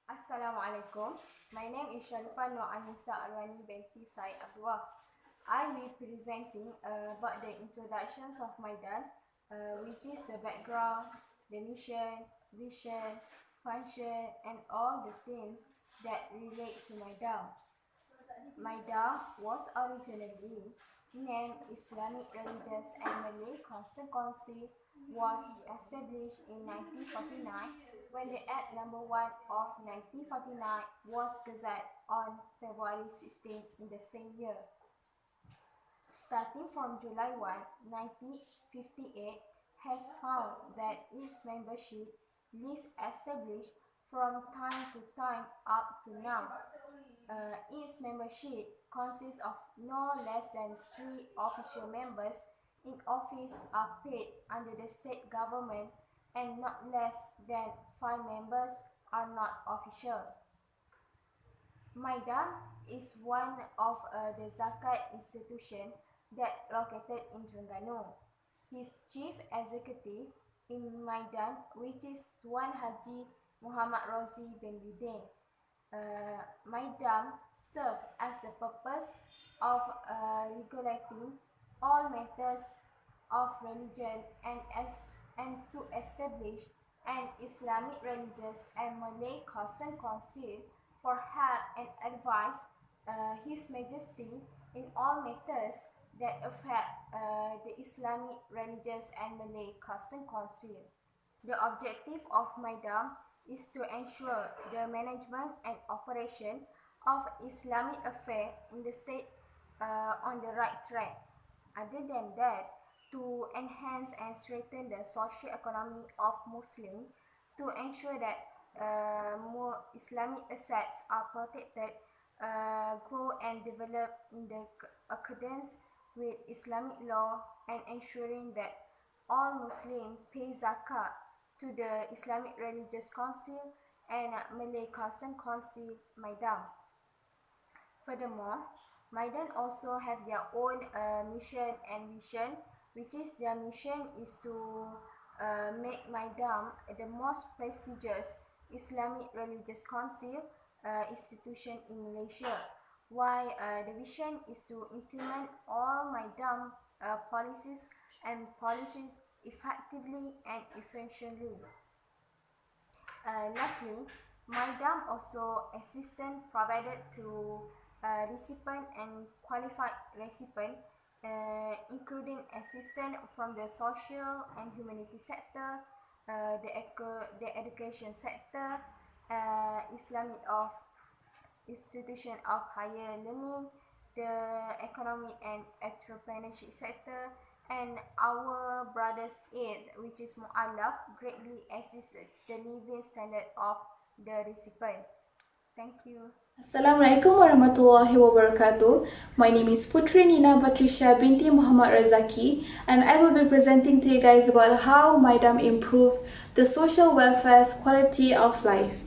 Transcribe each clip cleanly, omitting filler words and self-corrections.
Assalamualaikum. My name is Sharifah Nur Anissa Arwani binti Said Abdullah. I will be presenting about the introductions of MAIDAM, which is the background, the mission, vision, function, and all the things that relate to MAIDAM. MAIDAM was originally named Islamic Religious and Malay Constant Council, was established in 1949 when the Act No. 1 of 1949 was gazetted on February 16 in the same year. Starting from July 1, 1958, has found that its membership list established from time to time up to now. Its membership consists of no less than 3 official members in office are paid under the state government, and not less than 5 members are not official. MAIDAM is one of the zakat institution that located in Terengganu. His chief executive in MAIDAM, which is Tuan Haji Muhammad Rozi bin Bidin. MAIDAM serves as the purpose of regulating all matters of religion and to establish an Islamic Religious and Malay Constant Council for help and advice His Majesty in all matters that affect the Islamic Religious and Malay Constant Council. The objective of MAIDAM is to ensure the management and operation of Islamic affairs in the state on the right track. Other than that, to enhance and strengthen the social economy of Muslims, to ensure that more Islamic assets are protected, grow and develop in the accordance with Islamic law, and ensuring that all Muslims pay zakat to the Islamic Religious Council and Malay Constant Council MAIDAM. Furthermore, MAIDAM also have their own mission and vision, which is their mission is to make MAIDAM the most prestigious Islamic Religious Council institution in Malaysia, while the vision is to implement all MAIDAM policies effectively and efficiently. Lastly, MAIDAM also assistance provided to recipient and qualified recipient, including assistance from the social and humanity sector, the education sector, Islamic of institution of higher learning, the economic and entrepreneurship sector, and our brothers aid, which is Mu'alaf, greatly assisted the living standard of the recipient. Thank you. Assalamualaikum warahmatullahi wabarakatuh. My name is Putri Nina Batrisha binti Muhammad Razaki, and I will be presenting to you guys about how MAIDAM improve the social welfare's quality of life.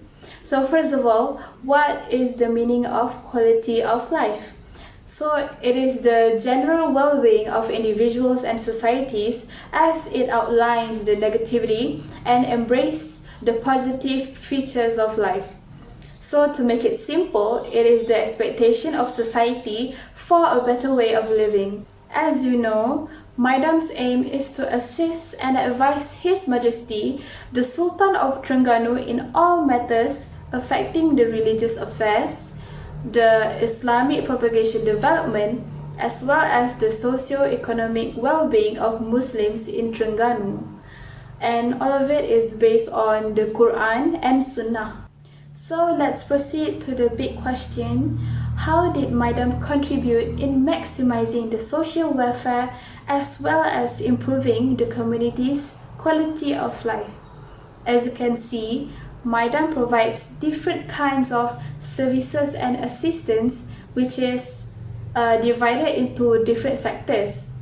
So first of all, what is the meaning of quality of life? So it is the general well-being of individuals and societies, as it outlines the negativity and embrace the positive features of life. So to make it simple, it is the expectation of society for a better way of living. As you know, MAIDAM's aim is to assist and advise His Majesty, the Sultan of Terengganu, in all matters affecting the religious affairs, the Islamic propagation development, as well as the socio-economic well-being of Muslims in Terengganu. And all of it is based on the Quran and Sunnah. So let's proceed to the big question: how did MAIDAM contribute in maximizing the social welfare as well as improving the community's quality of life? As you can see, MAIDAM provides different kinds of services and assistance, which is divided into different sectors,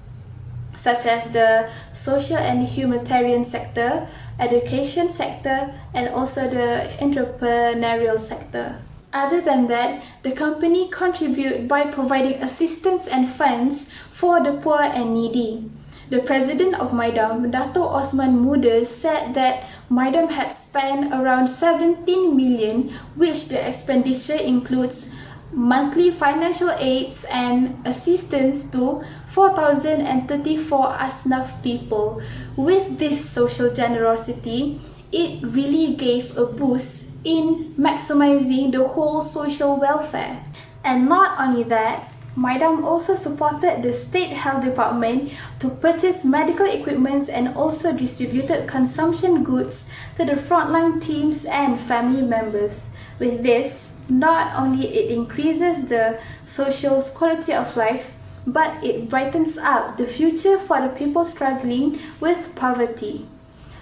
such as the social and humanitarian sector, education sector, and also the entrepreneurial sector. Other than that, the company contributes by providing assistance and funds for the poor and needy. The president of MAIDAM, Dato Osman Muda, said that MAIDAM had spent around 17 million, which the expenditure includes monthly financial aids and assistance to 4,034 Asnaf people. With this social generosity, it really gave a boost in maximizing the whole social welfare. And not only that, MAIDAM also supported the State Health Department to purchase medical equipment and also distributed consumption goods to the frontline teams and family members. With this, not only it increases the social quality of life, but it brightens up the future for the people struggling with poverty.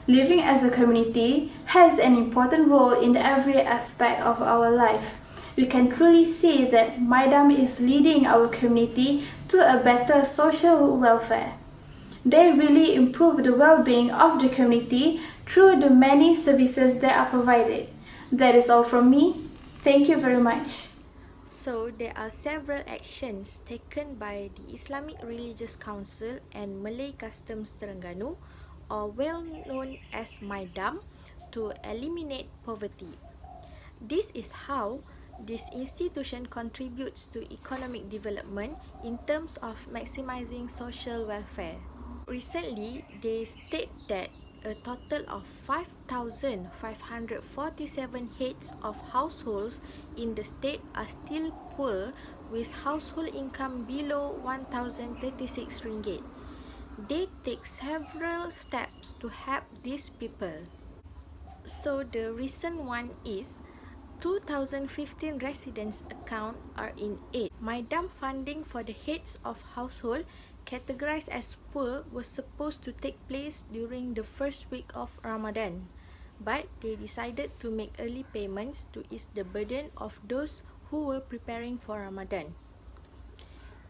Living as a community has an important role in every aspect of our life. We can truly see that MAIDAM is leading our community to a better social welfare. They really improve the well-being of the community through the many services that are provided. That is all from me. Thank you very much. So, there are several actions taken by the Islamic Religious Council and Malay Customs Terengganu, or well known as MAIDAM, to eliminate poverty. This is how this institution contributes to economic development in terms of maximizing social welfare. Recently, they state that a total of 5,547 heads of households in the state are still poor with household income below 1,036 ringgit. They take several steps to help these people. So the recent one is 2015 residents' account are in aid. MAIDAM funding for the heads of household categorized as poor was supposed to take place during the first week of Ramadan, but they decided to make early payments to ease the burden of those who were preparing for Ramadan.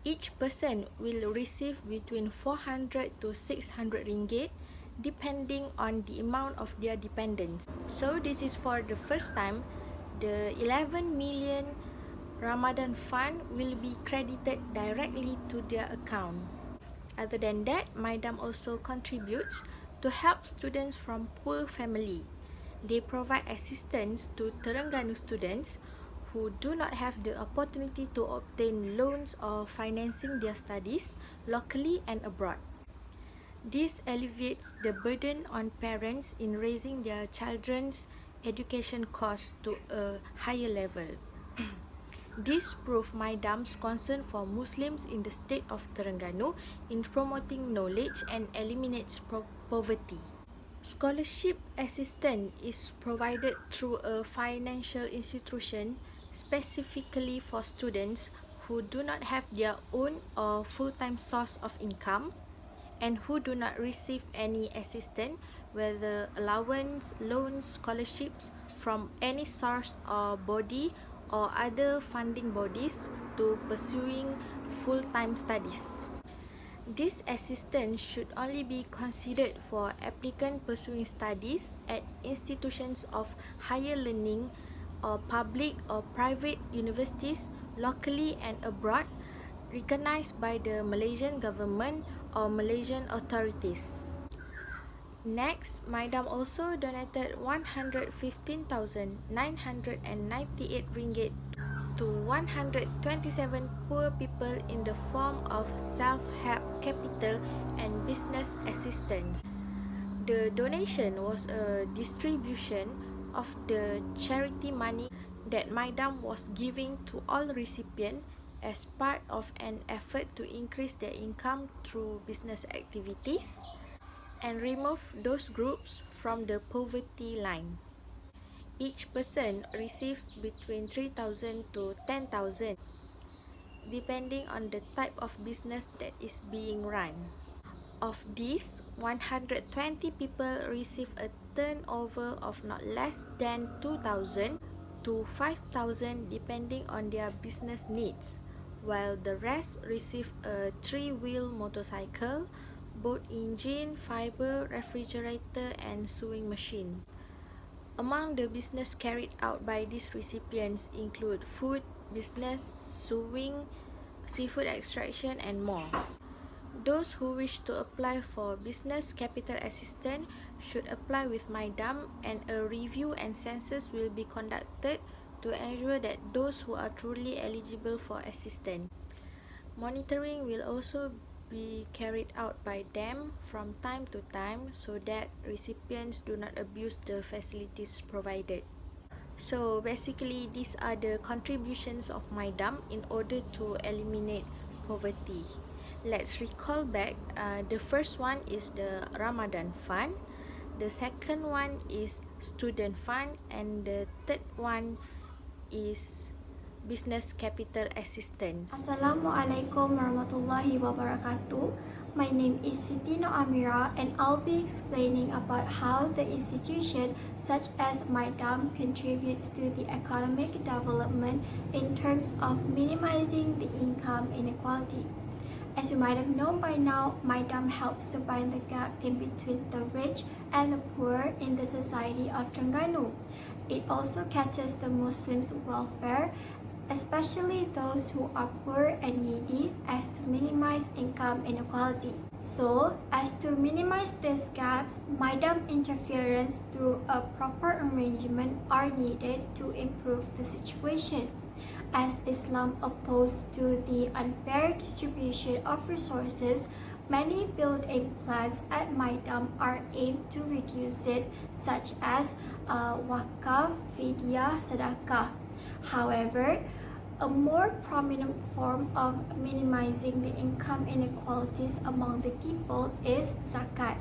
Each person will receive between 400 to 600 ringgit depending on the amount of their dependents. So this is for the first time the 11 million Ramadan fund will be credited directly to their account. Other than that, MAIDAM also contributes to help students from poor family. They provide assistance to Terengganu students who do not have the opportunity to obtain loans or financing their studies locally and abroad. This alleviates the burden on parents in raising their children's education costs to a higher level. This proves MAIDAM's concern for Muslims in the state of Terengganu in promoting knowledge and eliminates poverty. Scholarship assistance is provided through a financial institution specifically for students who do not have their own or full-time source of income and who do not receive any assistance, whether allowance, loans, scholarships from any source or body or other funding bodies to pursuing full-time studies. This assistance should only be considered for applicants pursuing studies at institutions of higher learning or public or private universities locally and abroad recognized by the Malaysian government or Malaysian authorities. Next, MAIDAM also donated 115,998 ringgit to 127 poor people in the form of self-help capital and business assistance. The donation was a distribution of the charity money that MAIDAM was giving to all recipients as part of an effort to increase their income through business activities and remove those groups from the poverty line. Each person received between 3,000 to 10,000 depending on the type of business that is being run. Of these, 120 people receive a turnover of not less than 2,000 to 5,000 depending on their business needs, while the rest receive a 3-wheel motorcycle, boat engine, fiber, refrigerator and sewing machine. Among the business carried out by these recipients include food business, sewing, seafood extraction and more. Those who wish to apply for business capital assistance should apply with MAIDAM, and a review and census will be conducted to ensure that those who are truly eligible for assistance. Monitoring will also be carried out by them from time to time so that recipients do not abuse the facilities provided. So basically, these are the contributions of MAIDAM in order to eliminate poverty. Let's recall back. The first one is the Ramadan Fund. The second one is Student Fund, and the third one is Business Capital Assistance. Assalamualaikum warahmatullahi wabarakatuh. My name is Siti Amira, and I'll be explaining about how the institution such as MAIDAM contributes to the economic development in terms of minimizing the income inequality. As you might have known by now, MAIDAM helps to bind the gap in between the rich and the poor in the society of Terengganu. It also catches the Muslims' welfare, especially those who are poor and needy, as to minimize income inequality. So, as to minimize these gaps, MAIDAM interference through a proper arrangement are needed to improve the situation. As Islam opposed to the unfair distribution of resources, many built-in plans at MAIDAM are aimed to reduce it, such as wakaf, fidyah, sedekah. However, a more prominent form of minimizing the income inequalities among the people is zakat.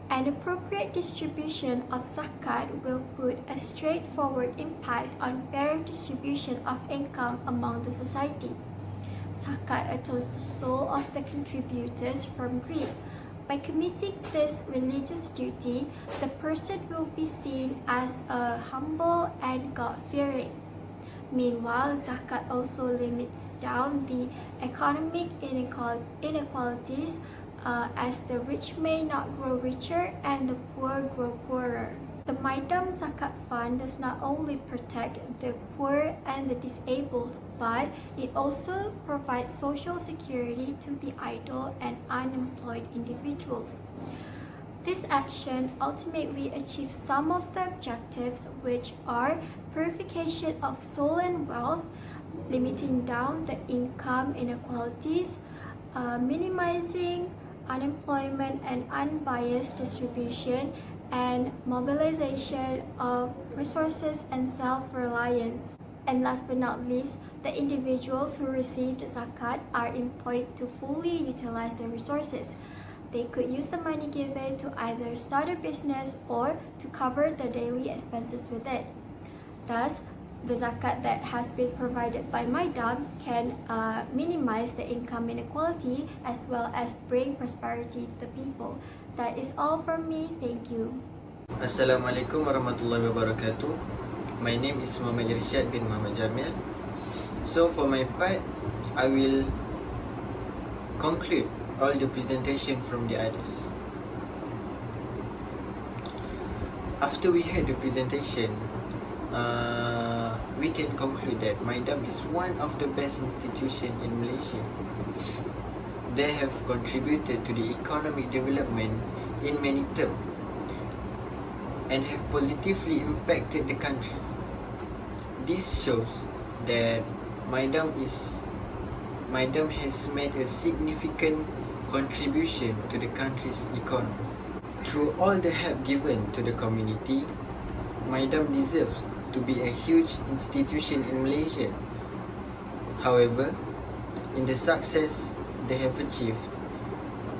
An appropriate distribution of zakat will put a straightforward impact on fair distribution of income among the society. Zakat atones the soul of the contributors from greed. By committing this religious duty, the person will be seen as humble and God-fearing. Meanwhile, zakat also limits down the economic inequalities, as the rich may not grow richer and the poor grow poorer. The MAIDAM Zakat Fund does not only protect the poor and the disabled, but it also provides social security to the idle and unemployed individuals. This action ultimately achieves some of the objectives, which are purification of soul and wealth, limiting down the income inequalities, minimizing unemployment and unbiased distribution, and mobilization of resources and self-reliance. And last but not least, the individuals who received zakat are employed to fully utilize their resources. They could use the money given to either start a business or to cover the daily expenses with it. Thus, the zakat that has been provided by MAIDAM can minimize the income inequality as well as bring prosperity to the people. That is all from me. Thank you. Assalamualaikum warahmatullahi wabarakatuh. My name is Muhammad Irsyad bin Muhammad Jamil. So for my part, I will conclude all the presentation from the others. After we heard the presentation, we can conclude that MAIDAM is one of the best institutions in Malaysia. They have contributed to the economic development in many terms and have positively impacted the country. This shows that MAIDAM has made a significant contribution to the country's economy. Through all the help given to the community, MAIDAM deserves to be a huge institution in Malaysia. However, in the success they have achieved,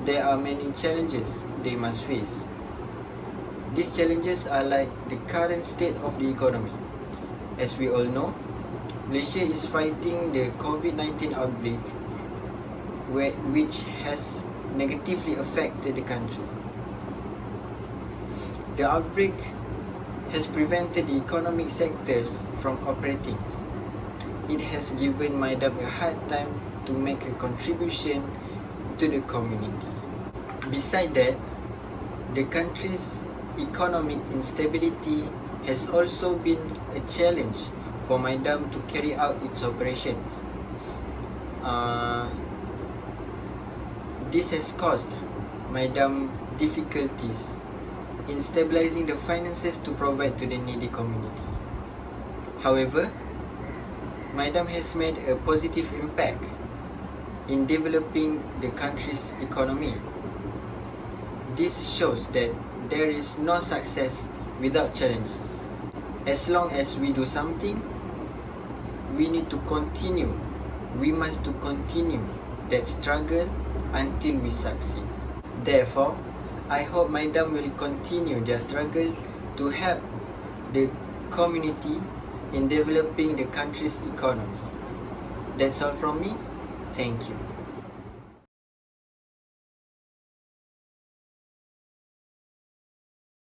there are many challenges they must face. These challenges are like the current state of the economy. As we all know, Malaysia is fighting the COVID-19 outbreak, which has negatively affected the country. The outbreak has prevented the economic sectors from operating. It has given MAIDAM a hard time to make a contribution to the community. Besides that, the country's economic instability has also been a challenge for MAIDAM to carry out its operations. This has caused MAIDAM difficulties in stabilizing the finances to provide to the needy community. However, MAIDAM has made a positive impact in developing the country's economy. This shows that there is no success without challenges. As long as we do something, we need to continue. We must to continue that struggle until we succeed. Therefore, I hope MAIDAM will continue their struggle to help the community in developing the country's economy. That's all from me. Thank you.